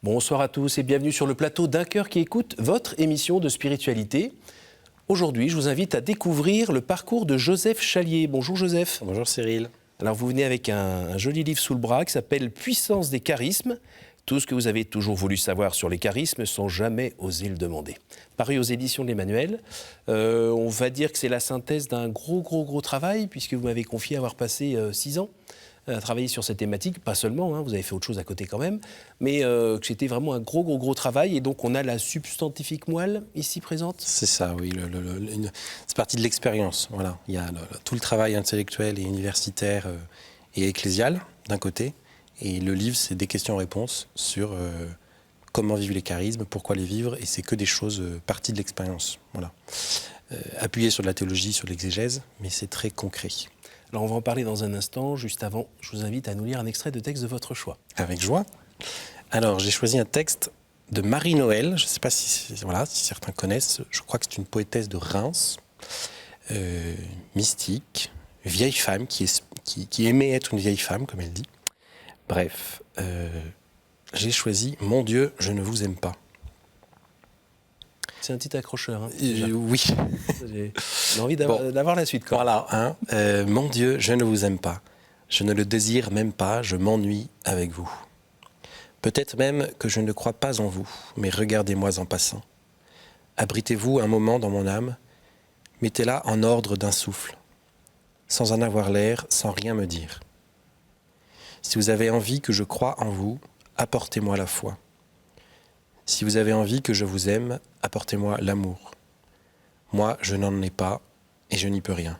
Bonsoir à tous et bienvenue sur le plateau d'Un cœur qui écoute, votre émission de spiritualité. Aujourd'hui, je vous invite à découvrir le parcours de Joseph Chalier. Bonjour Joseph. Bonjour Cyril. Alors vous venez avec un joli livre sous le bras qui s'appelle « Puissance des charismes ». Tout ce que vous avez toujours voulu savoir sur les charismes sans jamais oser le demander. Paru aux éditions de l'Emmanuel, on va dire que c'est la synthèse d'un gros travail puisque vous m'avez confié avoir passé 6 ans à travailler sur cette thématique, pas seulement, hein, vous avez fait autre chose à côté quand même, mais que c'était vraiment un gros travail. Et donc on a la substantifique moelle ici présente. C'est ça, oui. C'est parti de l'expérience. Voilà. Il y a tout le travail intellectuel et universitaire et ecclésial d'un côté. Et le livre, c'est des questions-réponses sur comment vivre les charismes, pourquoi les vivre. Et c'est que des choses parties de l'expérience. Voilà. Appuyé sur de la théologie, sur de l'exégèse, mais c'est très concret. Alors on va en parler dans un instant. Juste avant, je vous invite à nous lire un extrait de texte de votre choix. Avec joie. Alors, j'ai choisi un texte de Marie-Noël. Je ne sais pas si certains connaissent. Je crois que c'est une poétesse de Reims, mystique, vieille femme, qui aimait être une vieille femme, comme elle dit. Bref, j'ai choisi « Mon Dieu, je ne vous aime pas ». C'est un petit accrocheur. Hein, oui. J'ai envie d'avoir la suite. Quoi. Voilà. Hein, mon Dieu, je ne vous aime pas. Je ne le désire même pas. Je m'ennuie avec vous. Peut-être même que je ne crois pas en vous, mais regardez-moi en passant. Abritez-vous un moment dans mon âme. Mettez-la en ordre d'un souffle. Sans en avoir l'air, sans rien me dire. Si vous avez envie que je croie en vous, apportez-moi la foi. Si vous avez envie que je vous aime, apportez-moi l'amour. Moi, je n'en ai pas et je n'y peux rien.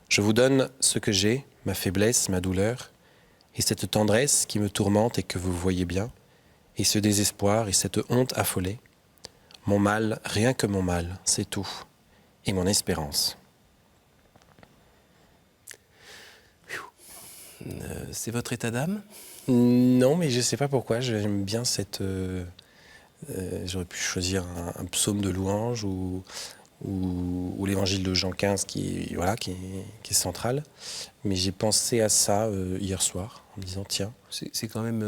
Je vous donne ce que j'ai, ma faiblesse, ma douleur, et cette tendresse qui me tourmente et que vous voyez bien, et ce désespoir et cette honte affolée. Mon mal, rien que mon mal, c'est tout, et mon espérance. C'est votre état d'âme ? Non, mais je ne sais pas pourquoi, j'aime bien cette... j'aurais pu choisir un psaume de louange ou l'évangile de Jean 15 qui est central. Mais j'ai pensé à ça hier soir en me disant tiens. C'est quand même...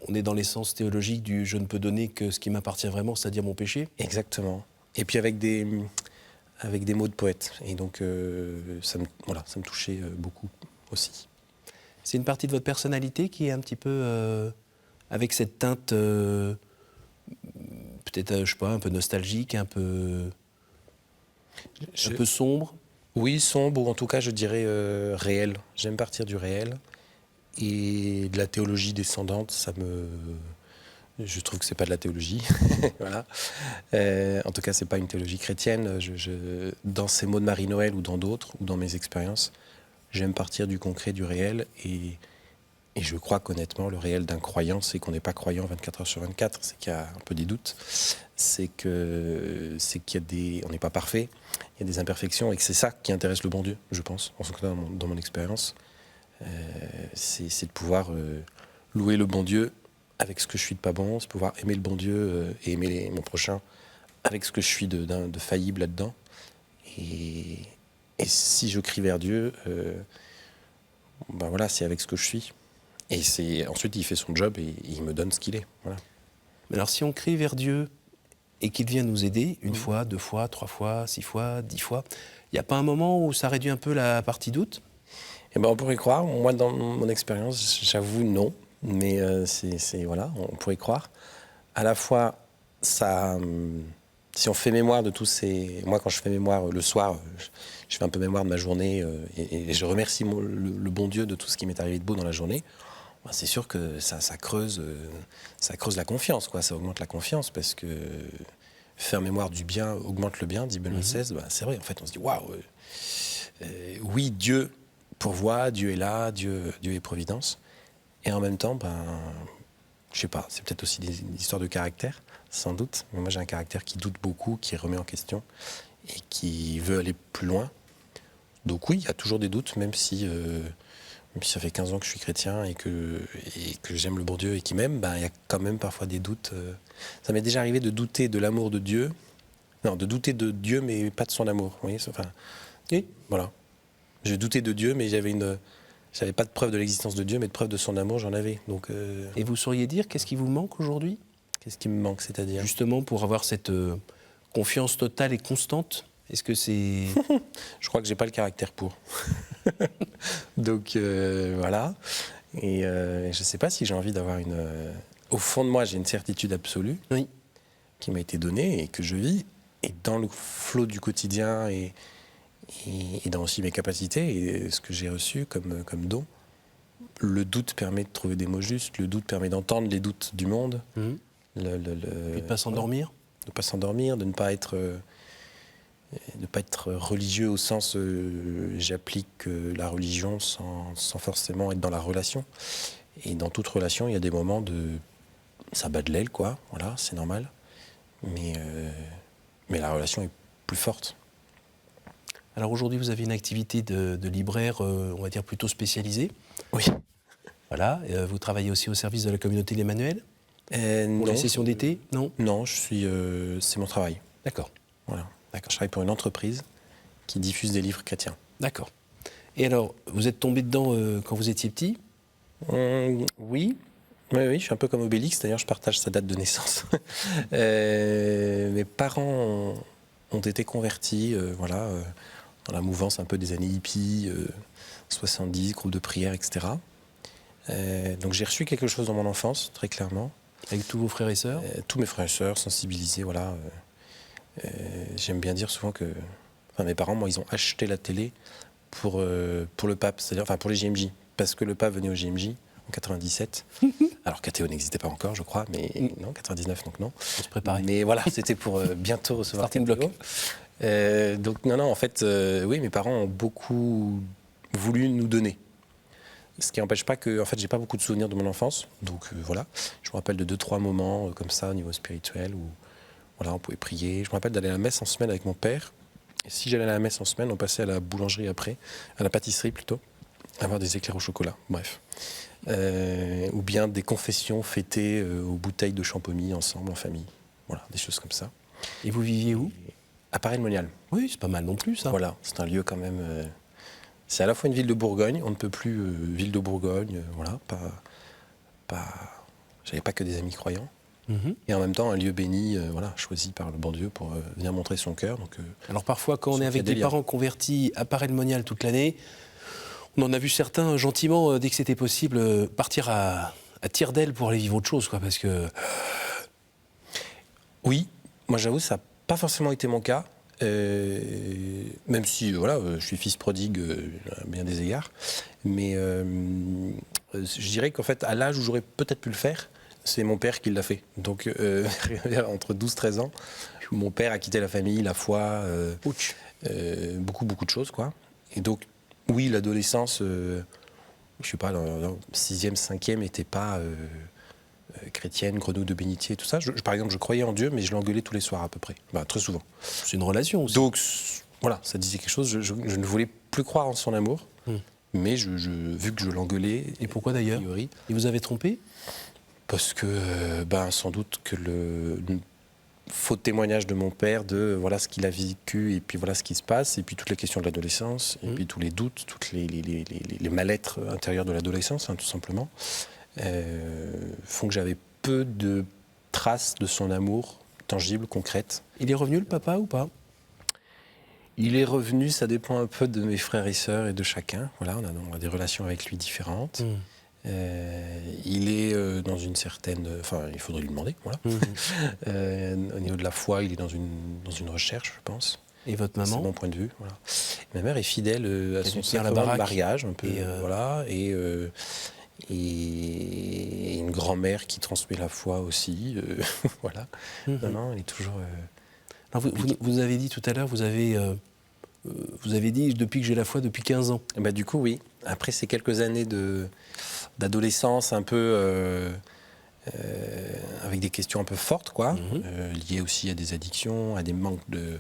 on est dans l'essence théologique du « je ne peux donner que ce qui m'appartient vraiment, c'est-à-dire mon péché ». Exactement. Et puis avec des mots de poète. Et donc ça me touchait beaucoup aussi. C'est une partie de votre personnalité qui est un petit peu avec cette teinte... peut-être, je sais pas, un peu nostalgique, un peu sombre. Oui, sombre, ou en tout cas, je dirais réel. J'aime partir du réel. Et de la théologie descendante, je trouve que c'est pas de la théologie. Voilà. En tout cas, c'est pas une théologie chrétienne. Dans ces mots de Marie-Noël ou dans d'autres, ou dans mes expériences, j'aime partir du concret, du réel. Et je crois qu'honnêtement, le réel d'un croyant, c'est qu'on n'est pas croyant 24 heures sur 24, c'est qu'il y a un peu des doutes, c'est qu'il y a on n'est pas parfait, il y a des imperfections, et que c'est ça qui intéresse le bon Dieu, je pense, en tout cas dans mon expérience. C'est de pouvoir louer le bon Dieu avec ce que je suis de pas bon, c'est de pouvoir aimer le bon Dieu et aimer mon prochain avec ce que je suis de faillible là-dedans. Et si je crie vers Dieu, c'est avec ce que je suis. Et ensuite, il fait son job et il me donne ce qu'il est. Voilà. Mais alors, si on crie vers Dieu et qu'il vient nous aider, 1 fois, 2 fois, 3 fois, 6 fois, 10 fois, il n'y a pas un moment où ça réduit un peu la partie doute ? On pourrait croire. Moi, dans mon expérience, j'avoue non. Mais on pourrait croire. À la fois, ça, si on fait mémoire de tous ces... Moi, quand je fais mémoire le soir, je fais un peu mémoire de ma journée et je remercie le bon Dieu de tout ce qui m'est arrivé de beau dans la journée. C'est sûr que ça creuse la confiance, quoi. Ça augmente la confiance parce que faire mémoire du bien augmente le bien, dit Benoît XVI. C'est vrai, en fait, on se dit waouh, oui, Dieu pourvoit, Dieu est là, Dieu est providence. Et en même temps, je sais pas, c'est peut-être aussi des histoires de caractère, sans doute. Mais moi, j'ai un caractère qui doute beaucoup, qui remet en question et qui veut aller plus loin. Donc oui, il y a toujours des doutes, même si ça fait 15 ans que je suis chrétien et que j'aime le bon Dieu et qu'il m'aime, il y a quand même parfois des doutes. Ça m'est déjà arrivé de douter de l'amour de Dieu. Non, de douter de Dieu, mais pas de son amour. Vous voyez, oui, voilà. J'ai douté de Dieu, mais j'avais J'avais pas de preuve de l'existence de Dieu, mais de preuve de son amour, j'en avais. Donc, Et vous sauriez dire qu'est-ce qui vous manque aujourd'hui, qu'est-ce qui me manque, c'est-à-dire? justement, pour avoir cette confiance totale et constante? Est-ce que c'est... Je crois que j'ai pas le caractère pour. Donc voilà. Et je sais pas si j'ai envie d'avoir une. Au fond de moi, j'ai une certitude absolue Oui. qui m'a été donnée et que je vis. Et dans le flot du quotidien et dans aussi mes capacités et ce que j'ai reçu comme don, le doute permet de trouver des mots justes. Le doute permet d'entendre les doutes du monde. Mhm. Et de ne pas s'endormir? De ne pas s'endormir, de ne pas être religieux au sens j'applique la religion sans forcément être dans la relation. Et dans toute relation, il y a des moments de ça bat de l'aile, quoi. Voilà, c'est normal. Mais la relation est plus forte. Alors aujourd'hui, vous avez une activité de libraire, on va dire plutôt spécialisée. Oui. Voilà. Vous travaillez aussi au service de la communauté Les Manuels pour les sessions d'été? Non. Non, c'est mon travail. D'accord. Voilà. D'accord. Je travaille pour une entreprise qui diffuse des livres chrétiens. D'accord. Et alors, vous êtes tombé dedans quand vous étiez petit? Oui. Oui, je suis un peu comme Obélix, d'ailleurs je partage sa date de naissance. Mes parents ont été convertis dans la mouvance un peu des années hippies, 70, groupe de prière, etc. Donc j'ai reçu quelque chose dans mon enfance, très clairement. Avec tous vos frères et sœurs? Tous mes frères et sœurs, sensibilisés, voilà. J'aime bien dire souvent que mes parents, moi, ils ont acheté la télé pour le pape, c'est-à-dire pour les JMJ, parce que le pape venait au JMJ en 97. Alors KTO n'existait pas encore, je crois, mais non, 99, donc non. On se préparait. Mais voilà, c'était pour bientôt recevoir Starting KTO. block. Donc non, en fait, oui, mes parents ont beaucoup voulu nous donner. Ce qui n'empêche pas que, en fait, j'ai pas beaucoup de souvenirs de mon enfance. Donc voilà, je me rappelle de 2-3 moments comme ça au niveau spirituel où voilà, on pouvait prier. Je me rappelle d'aller à la messe en semaine avec mon père. Et si j'allais à la messe en semaine, on passait à la boulangerie après, à la pâtisserie plutôt, avoir des éclairs au chocolat. Bref. Ou bien des confessions fêtées aux bouteilles de champomis ensemble en famille. Voilà, des choses comme ça. Et vous viviez où? À Paray-le-Monial. Oui, c'est pas mal non plus, ça. Voilà, c'est un lieu quand même. C'est à la fois une ville de Bourgogne, on ne peut plus ville de Bourgogne, voilà, j'avais pas que des amis croyants. Mhm. Et en même temps, un lieu béni, voilà, choisi par le bon Dieu pour venir montrer son cœur. Donc, Alors parfois, quand on est avec des délire. parents convertis à Paray-le-Monial toute l'année, on en a vu certains gentiment, dès que c'était possible, partir à tire d'aile pour aller vivre autre chose, quoi, parce que... Oui, moi j'avoue, ça n'a pas forcément été mon cas. Même si voilà, je suis fils prodigue à bien des égards. Mais je dirais qu'en fait, à l'âge où j'aurais peut-être pu le faire, c'est mon père qui l'a fait. Donc entre 12-13 ans, mon père a quitté la famille, la foi, beaucoup de choses, quoi. Et donc, oui, l'adolescence, je sais pas, dans 6e, 5e, n'était pas... chrétienne, grenouille de bénitier, tout ça. Par exemple, je croyais en Dieu, mais je l'engueulais tous les soirs à peu près, très souvent. C'est une relation aussi. Donc voilà, ça disait quelque chose. Je ne voulais plus croire en son amour, mais vu que je l'engueulais. Et pourquoi d'ailleurs? Il vous avait trompé? Parce que, sans doute que le faux témoignage de mon père de voilà ce qu'il a vécu et puis voilà ce qui se passe, et puis toutes les questions de l'adolescence, et puis tous les doutes, toutes les mal-être intérieurs de l'adolescence, tout simplement. Font que j'avais peu de traces de son amour tangible, concrète. Il est revenu, le papa, ou pas? Il est revenu, ça dépend un peu de mes frères et sœurs et de chacun. Voilà, on a des relations avec lui différentes. Il est dans une certaine... Enfin, il faudrait lui demander, voilà. Au niveau de la foi, il est dans une recherche, je pense. Et votre maman? C'est mon point de vue, voilà. Ma mère est fidèle à son sacrement de mariage, un peu, voilà, et une grand-mère qui transmet la foi aussi, voilà. Non, elle est toujours... Alors vous avez dit tout à l'heure, vous avez dit depuis que j'ai la foi depuis 15 ans. Du coup, oui. Après ces quelques années d'adolescence un peu... avec des questions un peu fortes, quoi, liées aussi à des addictions, à des manques de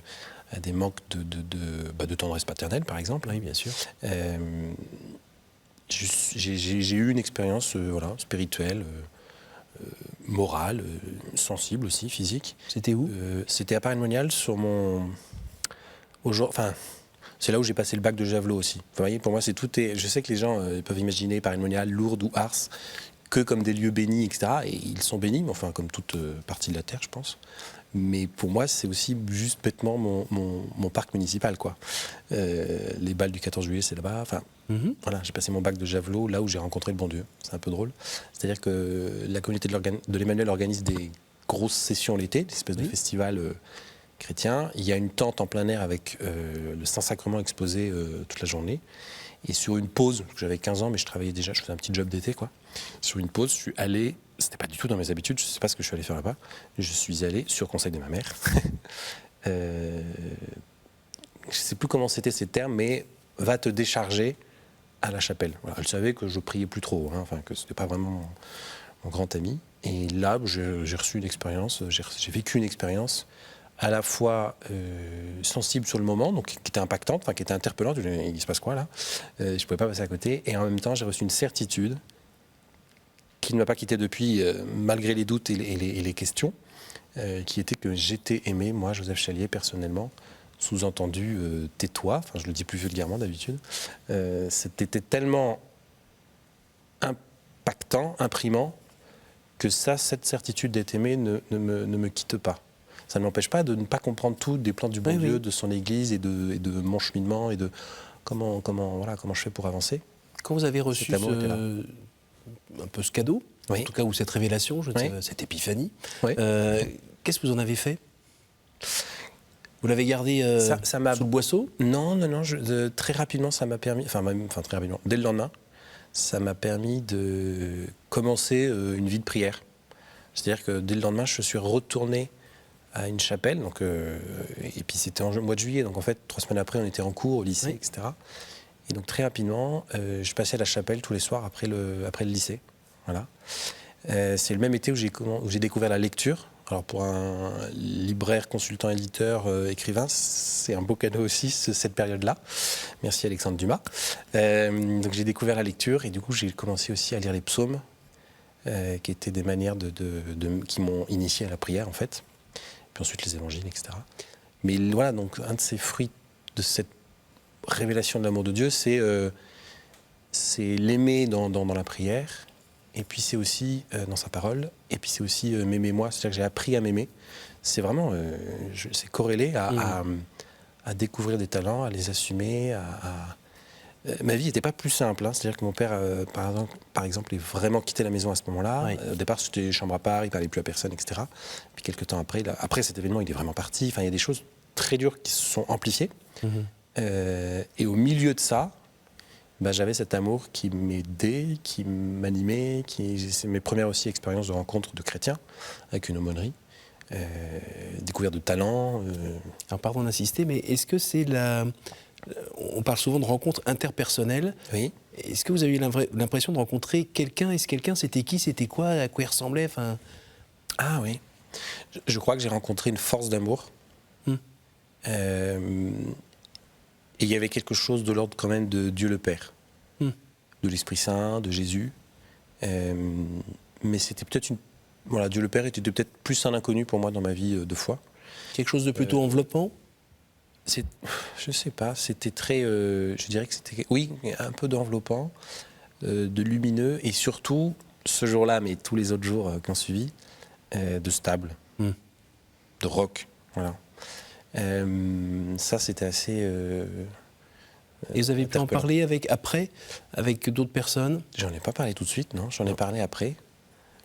tendresse paternelle, par exemple. Oui, bien sûr. J'ai eu une expérience spirituelle, morale, sensible aussi, physique. C'était où? C'était à Paray-le-Monial, C'est là où j'ai passé le bac de javelot aussi. Vous voyez, pour moi, je sais que les gens peuvent imaginer Paray-le-Monial, Lourdes ou Ars que comme des lieux bénis, etc. Et ils sont bénis, mais enfin, comme toute partie de la terre, je pense. Mais pour moi, c'est aussi juste bêtement mon parc municipal, quoi. Les balles du 14 juillet, c'est là-bas. Enfin, voilà, j'ai passé mon bac de javelot là où j'ai rencontré le bon Dieu. C'est un peu drôle. C'est-à-dire que la communauté de l'Emmanuel organise des grosses sessions l'été, des espèces de festivals chrétiens. Il y a une tente en plein air avec le Saint-Sacrement exposé toute la journée. Et sur une pause, j'avais 15 ans, mais je travaillais déjà, je faisais un petit job d'été, quoi. Sur une pause, je suis allé, c'était pas du tout dans mes habitudes, je sais pas ce que je suis allé faire là-bas, je suis allé, sur conseil de ma mère, je sais plus comment c'était ces termes, mais va te décharger à la chapelle. Voilà. Elle savait que je priais plus trop, hein, enfin, que c'était pas vraiment mon grand ami. Et là, j'ai reçu une expérience, j'ai vécu une expérience à la fois sensible sur le moment, donc qui était impactante, enfin qui était interpellante, il se passe quoi là, je ne pouvais pas passer à côté, et en même temps j'ai reçu une certitude qui ne m'a pas quitté depuis, malgré les doutes et les questions, qui était que j'étais aimé, moi, Joseph Chalier, personnellement, sous-entendu tais-toi, enfin je le dis plus vulgairement d'habitude, c'était tellement impactant, imprimant, que cette certitude d'être aimé ne me quitte pas. Ça ne m'empêche pas de ne pas comprendre tout des plans du bon Dieu, de son Église et de mon cheminement et de comment je fais pour avancer. Quand vous avez reçu un peu ce cadeau, en tout cas, ou cette révélation, cette épiphanie, qu'est-ce que vous en avez fait? Vous l'avez gardé sous le boisseau? Non, très rapidement, ça m'a permis, très rapidement, dès le lendemain, ça m'a permis de commencer une vie de prière. C'est-à-dire que dès le lendemain, je suis retourné à une chapelle, donc, et puis c'était en mois de juillet, donc en fait 3 semaines après on était en cours au lycée, etc. Et donc très rapidement, je passais à la chapelle tous les soirs après le lycée. Voilà. C'est le même été où j'ai découvert la lecture. Alors pour un libraire, consultant, éditeur, écrivain, c'est un beau cadeau aussi cette période-là. Merci Alexandre Dumas. Donc j'ai découvert la lecture et du coup j'ai commencé aussi à lire les psaumes, qui étaient des manières qui m'ont initié à la prière en fait. Puis ensuite les évangiles, etc. Mais voilà, donc un de ces fruits de cette révélation de l'amour de Dieu, c'est l'aimer dans la prière, et puis c'est aussi dans sa parole, et puis c'est aussi m'aimer moi, c'est-à-dire que j'ai appris à m'aimer. C'est vraiment, c'est corrélé à découvrir des talents, à les assumer, ma vie n'était pas plus simple, hein. C'est-à-dire que mon père, par exemple, est vraiment quitté la maison à ce moment-là. Oui. Au départ, c'était chambre à part, il ne parlait plus à personne, etc. Puis quelques temps après, après cet événement, il est vraiment parti. Enfin, il y a des choses très dures qui se sont amplifiées. Et au milieu de ça, j'avais cet amour qui m'aidait, qui m'animait. C'est mes premières aussi expériences de rencontre de chrétiens avec une aumônerie. Découverte de talents. Alors, pardon d'insister, mais est-ce que c'est on parle souvent de rencontres interpersonnelles. Oui. Est-ce que vous avez eu l'impression de rencontrer quelqu'un? Et ce quelqu'un, c'était qui? C'était quoi? À quoi il ressemblait? Enfin... Ah oui. Je crois que j'ai rencontré une force d'amour. Et il y avait quelque chose de l'ordre quand même de Dieu le Père. De l'Esprit Saint, de Jésus. Mais c'était peut-être Dieu le Père était peut-être plus un inconnu pour moi dans ma vie de foi. Quelque chose de plutôt enveloppant? Je sais pas, c'était très, je dirais que c'était, oui, un peu d'enveloppant, de lumineux, et surtout, ce jour-là, mais tous les autres jours qui ont suivi, de stable, de rock, voilà. Ça, c'était assez... et vous avez pu en parler après, avec d'autres personnes? J'en ai pas parlé tout de suite, non, j'en ai parlé après,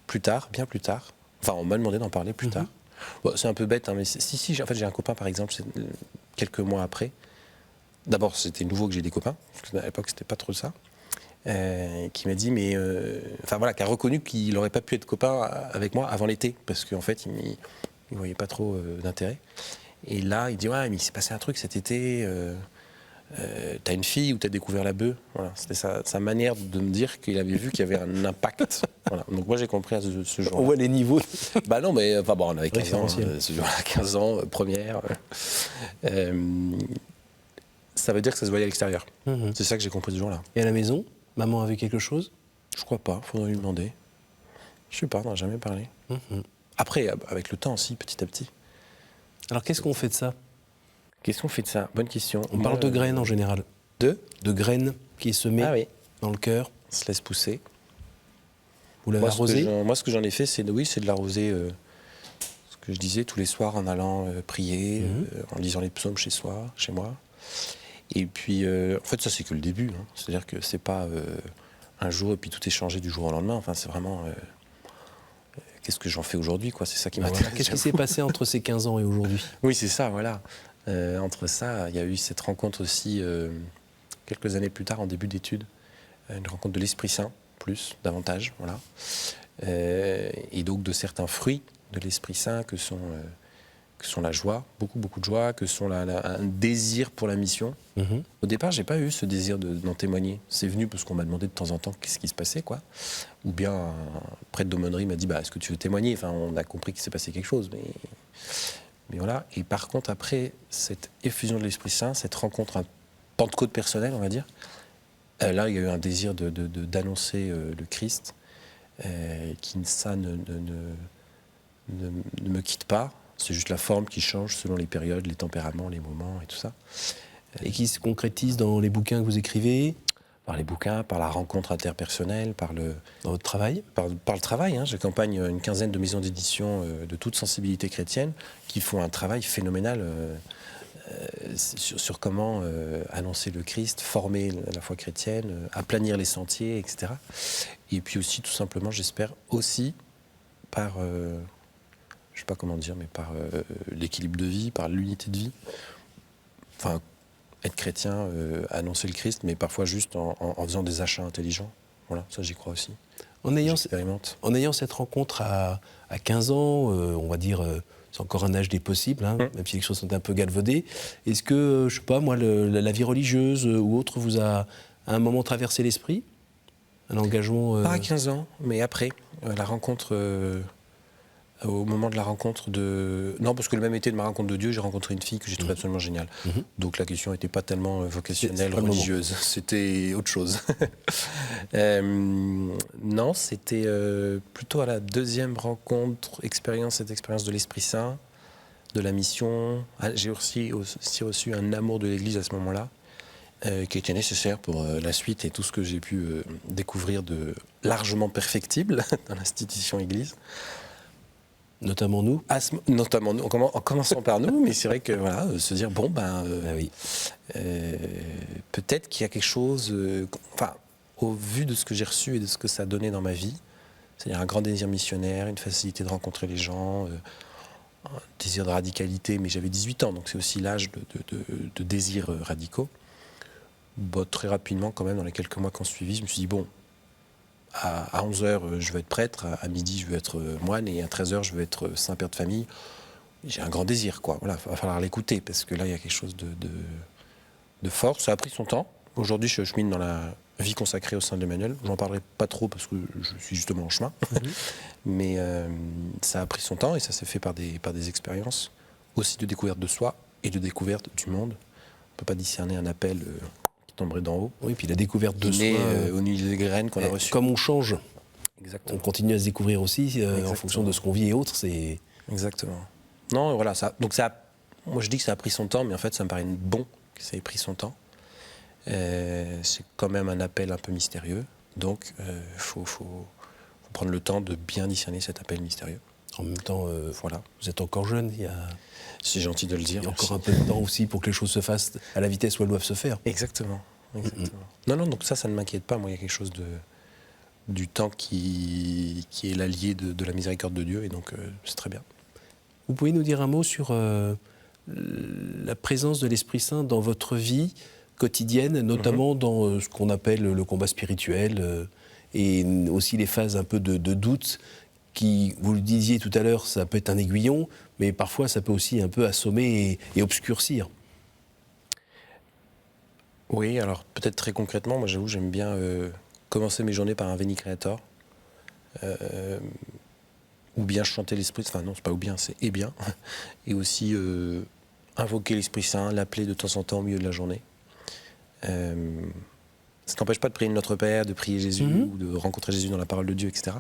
plus tard, bien plus tard. Enfin, on m'a demandé d'en parler plus tard. Bon, c'est un peu bête, hein, mais si, en fait, j'ai un copain, par exemple, quelques mois après. D'abord, c'était nouveau que j'ai des copains, parce qu'à l'époque, c'était pas trop ça. Qui m'a dit, qui a reconnu qu'il n'aurait pas pu être copain avec moi avant l'été, parce qu'en fait, il ne voyait pas trop d'intérêt. Et là, il dit, ouais, mais il s'est passé un truc cet été, t'as une fille ou t'as découvert la bœuf. Voilà, c'était sa manière de me dire qu'il avait vu qu'il y avait un impact. Voilà. Donc moi, j'ai compris à ce jour-là. On voit les niveaux. Non, mais on avait 15 ans, ce jour-là, 15 ans, première. Ça veut dire que ça se voyait à l'extérieur. C'est ça que j'ai compris ce jour-là. Et à la maison, maman avait quelque chose? Je crois pas, faudrait lui demander. Je sais pas, on n'a jamais parlé. Après, avec le temps aussi, petit à petit. Alors qu'est-ce qu'on fait de ça? Qu'est-ce qu'on fait de ça? Bonne question. On parle de graines en général. De graines qui est semée dans le cœur. On se laisse pousser. Vous l'avez arrosé? Moi, ce que j'en ai fait, c'est de l'arroser, ce que je disais, tous les soirs en allant prier, en lisant les psaumes chez moi. Et puis, en fait, ça, c'est que le début. Hein. C'est-à-dire que c'est pas un jour et puis tout est changé du jour au lendemain. Enfin, c'est vraiment... qu'est-ce que j'en fais aujourd'hui, quoi? C'est ça qui m'intéresse. Qu'est-ce qui s'est passé entre ces 15 ans et aujourd'hui? Oui, c'est ça, voilà. Entre ça, il y a eu cette rencontre aussi, quelques années plus tard, en début d'études, une rencontre de l'Esprit Saint, davantage, voilà. Et donc de certains fruits de l'Esprit Saint que sont la joie, beaucoup de joie, que sont un désir pour la mission. Au départ, j'ai pas eu ce désir d'en témoigner. C'est venu parce qu'on m'a demandé de temps en temps qu'est-ce qui se passait, quoi. Ou bien un prêtre d'aumônerie m'a dit est-ce que tu veux témoigner? Enfin, on a compris qu'il s'est passé quelque chose, mais voilà. Et par contre, après cette effusion de l'Esprit Saint, cette rencontre, un Pentecôte personnel, on va dire, là, il y a eu un désir d'annoncer le Christ, qui ça ne me quitte pas. C'est juste la forme qui change selon les périodes, les tempéraments, les moments et tout ça. Et qui se concrétise dans les bouquins que vous écrivez? Par les bouquins, par la rencontre interpersonnelle, dans votre travail? Par le travail. Hein. J'accompagne une quinzaine de maisons d'édition de toute sensibilité chrétienne qui font un travail phénoménal sur comment annoncer le Christ, former la foi chrétienne, aplanir les sentiers, etc. Et puis aussi, tout simplement, j'espère aussi par... je ne sais pas comment dire, mais par l'équilibre de vie, par l'unité de vie. Enfin, être chrétien, annoncer le Christ, mais parfois juste en faisant des achats intelligents. Voilà, ça j'y crois aussi. En ayant cette rencontre à 15 ans, on va dire, c'est encore un âge des possibles, hein, même si les choses sont un peu galvaudées. Est-ce que, je ne sais pas, moi, la vie religieuse ou autre vous a à un moment traversé l'esprit? Un engagement Pas à 15 ans, mais après, la rencontre... au moment de la rencontre de... Non, parce que le même été de ma rencontre de Dieu, j'ai rencontré une fille que j'ai trouvée absolument géniale. Donc la question n'était pas tellement vocationnelle, religieuse. C'était autre chose. Non, c'était plutôt à la deuxième rencontre, cette expérience de l'Esprit Saint, de la mission. J'ai aussi reçu un amour de l'Église à ce moment-là, qui était nécessaire pour la suite et tout ce que j'ai pu découvrir de largement perfectible dans l'institution Église. Notamment nous. Notamment nous, en commençant par nous, mais c'est vrai que voilà, se dire oui. Peut-être qu'il y a quelque chose, au vu de ce que j'ai reçu et de ce que ça a donné dans ma vie, c'est-à-dire un grand désir missionnaire, une facilité de rencontrer les gens, un désir de radicalité, mais j'avais 18 ans, donc c'est aussi l'âge de désirs radicaux. Très rapidement, quand même, dans les quelques mois qui ont suivi, je me suis dit à 11h, je veux être prêtre, à midi, je veux être moine, et à 13h, je veux être saint père de famille. J'ai un grand désir, quoi. Voilà, il va falloir l'écouter, parce que là, il y a quelque chose de fort. Ça a pris son temps. Aujourd'hui, je chemine dans la vie consacrée au sein de l'Emmanuel. Je n'en parlerai pas trop, parce que je suis justement en chemin. Mais ça a pris son temps, et ça s'est fait par des expériences, aussi de découverte de soi, et de découverte du monde. On ne peut pas discerner un appel... tomberait d'en haut. Oui, puis la découverte de soi au milieu des graines qu'on a reçues. Comme on change, exactement. On continue à se découvrir aussi en fonction de ce qu'on vit et autres. Exactement. Non, voilà. Moi, je dis que ça a pris son temps, mais en fait, ça me paraît bon que ça ait pris son temps. C'est quand même un appel un peu mystérieux. Donc, faut prendre le temps de bien discerner cet appel mystérieux. En même temps, voilà. Vous êtes encore jeune. C'est gentil de le dire. Il y a encore un peu de temps aussi pour que les choses se fassent à la vitesse où elles doivent se faire. Exactement. Non, donc ça ne m'inquiète pas. Moi, il y a quelque chose du temps qui est l'allié de la miséricorde de Dieu, et donc c'est très bien. Vous pouvez nous dire un mot sur la présence de l'Esprit Saint dans votre vie quotidienne, notamment dans ce qu'on appelle le combat spirituel, et aussi les phases un peu de doute qui, vous le disiez tout à l'heure, ça peut être un aiguillon, mais parfois ça peut aussi un peu assommer et obscurcir. Oui, alors peut-être très concrètement, moi j'avoue, j'aime bien commencer mes journées par un Veni Creator, ou bien chanter l'Esprit, enfin non, c'est pas ou bien, c'est et bien, et aussi invoquer l'Esprit Saint, l'appeler de temps en temps au milieu de la journée. Ça n'empêche pas de prier Notre Père, de prier Jésus, ou de rencontrer Jésus dans la parole de Dieu, etc.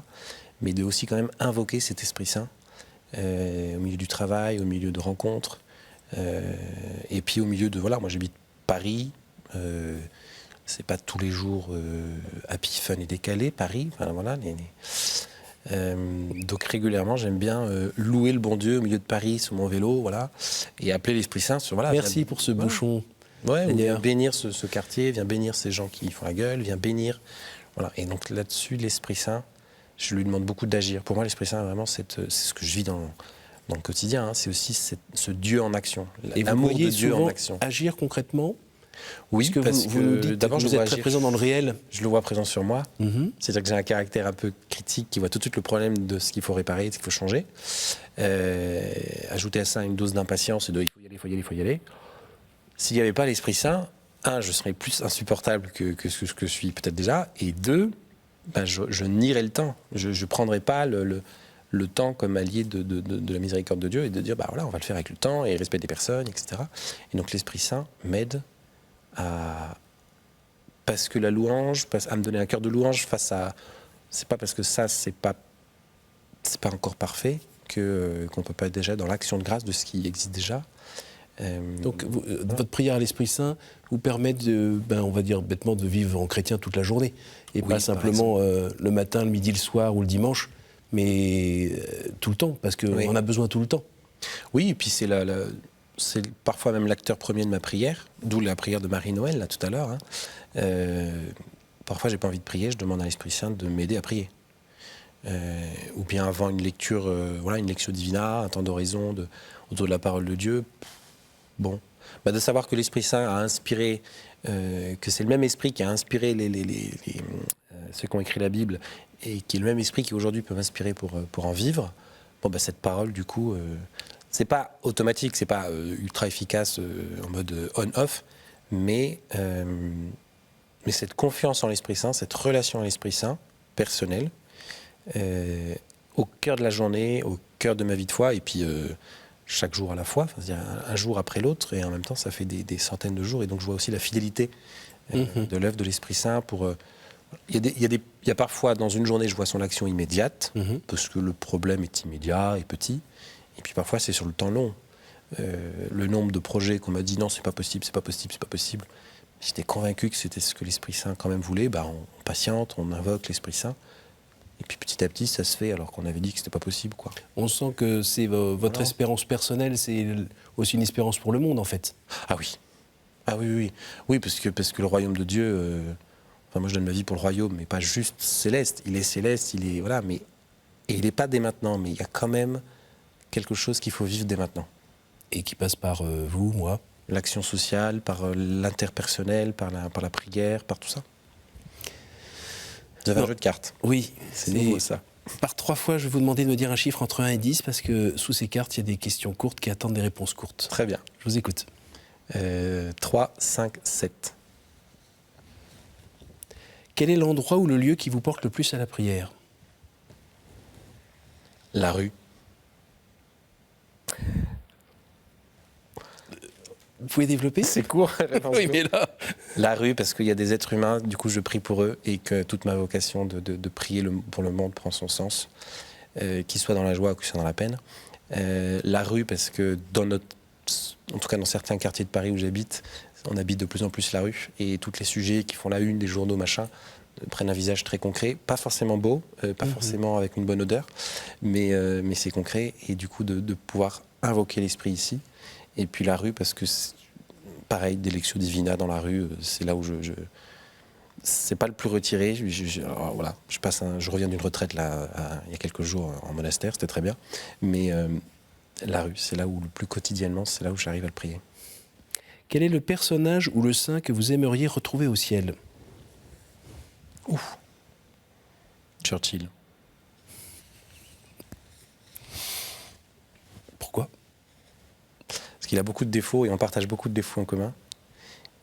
Mais de aussi quand même invoquer cet Esprit Saint au milieu du travail, au milieu de rencontres, Et puis au milieu de... Voilà, moi j'habite Paris. C'est pas tous les jours happy, fun et décalé, Paris. Enfin, voilà, donc régulièrement, j'aime bien louer le bon Dieu au milieu de Paris sur mon vélo, voilà, et appeler l'Esprit Saint. Voilà, Merci pour ce bouchon. Ouais, viens bénir ce quartier, viens bénir ces gens qui font la gueule, viens bénir. Voilà. Et donc là-dessus, l'Esprit Saint, je lui demande beaucoup d'agir. Pour moi, l'Esprit Saint, vraiment, c'est ce que je vis dans le quotidien. Hein. C'est aussi ce Dieu en action. Et vous l'amour voyez de Dieu souvent en action. agir concrètement? Oui, parce vous nous dites d'abord, que vous êtes très présent dans le réel. Je le vois présent sur moi. Mhm. C'est-à-dire que j'ai un caractère un peu critique qui voit tout de suite le problème de ce qu'il faut réparer, de ce qu'il faut changer. Ajouter à ça une dose d'impatience et de il faut y aller. S'il n'y avait pas l'Esprit Saint, je serais plus insupportable que ce que je suis peut-être déjà. Et deux, je nierais le temps. Je ne prendrais pas le temps comme allié de la miséricorde de Dieu et de dire, voilà, on va le faire avec le temps et respect des personnes, etc. Et donc l'Esprit Saint m'aide parce que la louange, à me donner un cœur de louange face à... C'est pas parce que ça, c'est pas encore parfait qu'on ne peut pas être déjà dans l'action de grâce de ce qui existe déjà. Donc votre prière à l'Esprit Saint vous permet on va dire bêtement, de vivre en chrétien toute la journée. Et pas simplement le matin, le midi, le soir ou le dimanche, mais tout le temps, parce qu'on en a besoin tout le temps. Oui, et puis c'est parfois même l'acteur premier de ma prière, d'où la prière de Marie-Noël, là, tout à l'heure. Parfois, j'ai pas envie de prier, je demande à l'Esprit Saint de m'aider à prier. Ou bien avant une lecture, une lectio divina, un temps d'oraison autour de la parole de Dieu. Bon, de savoir que l'Esprit Saint a inspiré, que c'est le même esprit qui a inspiré ceux qui ont écrit la Bible, et qui est le même esprit qui aujourd'hui peut m'inspirer pour en vivre. Cette parole, du coup... c'est pas automatique, c'est pas ultra efficace en mode on-off, mais cette confiance en l'Esprit Saint, cette relation à l'Esprit Saint, personnelle, au cœur de la journée, au cœur de ma vie de foi, et puis chaque jour à la fois, c'est-à-dire un jour après l'autre, et en même temps ça fait des centaines de jours, et donc je vois aussi la fidélité de l'œuvre de l'Esprit Saint pour... Il y a parfois, dans une journée, je vois son action immédiate, parce que le problème est immédiat et petit. Et puis parfois, c'est sur le temps long. Le nombre de projets qu'on m'a dit non, c'est pas possible. J'étais convaincu que c'était ce que l'Esprit Saint quand même voulait. On patiente, on invoque l'Esprit Saint. Et puis petit à petit, ça se fait alors qu'on avait dit que c'était pas possible, quoi. On sent que c'est votre espérance personnelle, c'est aussi une espérance pour le monde, en fait. Ah oui. Ah oui, oui. Oui, parce que le royaume de Dieu... moi, je donne ma vie pour le royaume, mais pas juste céleste. Il est céleste, il est... Voilà, mais... Et il n'est pas dès maintenant, mais il y a quand même... quelque chose qu'il faut vivre dès maintenant. Et qui passe par vous, moi. L'action sociale, par l'interpersonnel, par la prière, par tout ça. Vous avez un jeu de cartes. Oui. C'est nouveau, ça. Par 3 fois, je vais vous demander de me dire un chiffre entre 1 et 10, parce que sous ces cartes, il y a des questions courtes qui attendent des réponses courtes. Très bien. Je vous écoute. 3, 5, 7. Quel est l'endroit ou le lieu qui vous porte le plus à la prière? La rue. Vous pouvez développer? C'est court. Oui, mais là... La rue, parce qu'il y a des êtres humains, du coup je prie pour eux, et que toute ma vocation de prier pour le monde prend son sens, qu'il soit dans la joie ou qu'il soit dans la peine. La rue, parce que en tout cas dans certains quartiers de Paris où j'habite, on habite de plus en plus la rue, et tous les sujets qui font la une des journaux, machin, prennent un visage très concret, pas forcément beau, pas forcément avec une bonne odeur, mais c'est concret, et du coup de pouvoir invoquer l'esprit ici. Et puis la rue, parce que pareil, des lectio divina dans la rue, c'est là où c'est pas le plus retiré. Voilà, je reviens d'une retraite là, il y a quelques jours en monastère, c'était très bien. Mais la rue, c'est là où le plus quotidiennement, c'est là où j'arrive à le prier. Quel est le personnage ou le saint que vous aimeriez retrouver au ciel? Churchill. Pourquoi? Parce qu'il a beaucoup de défauts et on partage beaucoup de défauts en commun.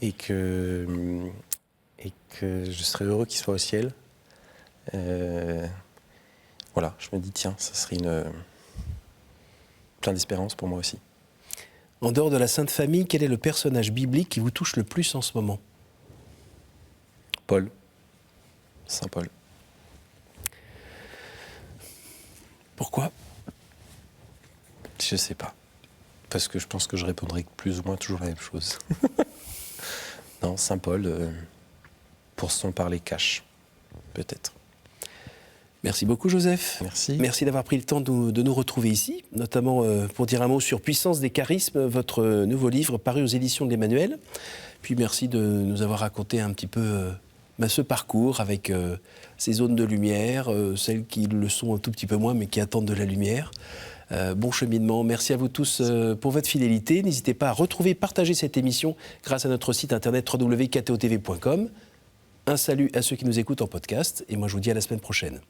Et que je serais heureux qu'il soit au ciel. Voilà, je me dis, tiens, ça serait plein d'espérance pour moi aussi. En dehors de la Sainte Famille, quel est le personnage biblique qui vous touche le plus en ce moment? Paul. Saint Paul. Pourquoi? Je sais pas. parce que je pense que je répondrai plus ou moins toujours la même chose. Non, Saint Paul, pour son parler cash, peut-être. Merci beaucoup, Joseph. Merci. Merci d'avoir pris le temps de nous retrouver ici, notamment pour dire un mot sur Puissance des charismes, votre nouveau livre paru aux éditions de l'Emmanuel. Puis merci de nous avoir raconté un petit peu ce parcours avec ces zones de lumière, celles qui le sont un tout petit peu moins, mais qui attendent de la lumière. Bon cheminement. Merci à vous tous pour votre fidélité. N'hésitez pas à retrouver, partager cette émission grâce à notre site internet www.ktotv.com. Un salut à ceux qui nous écoutent en podcast et moi je vous dis à la semaine prochaine.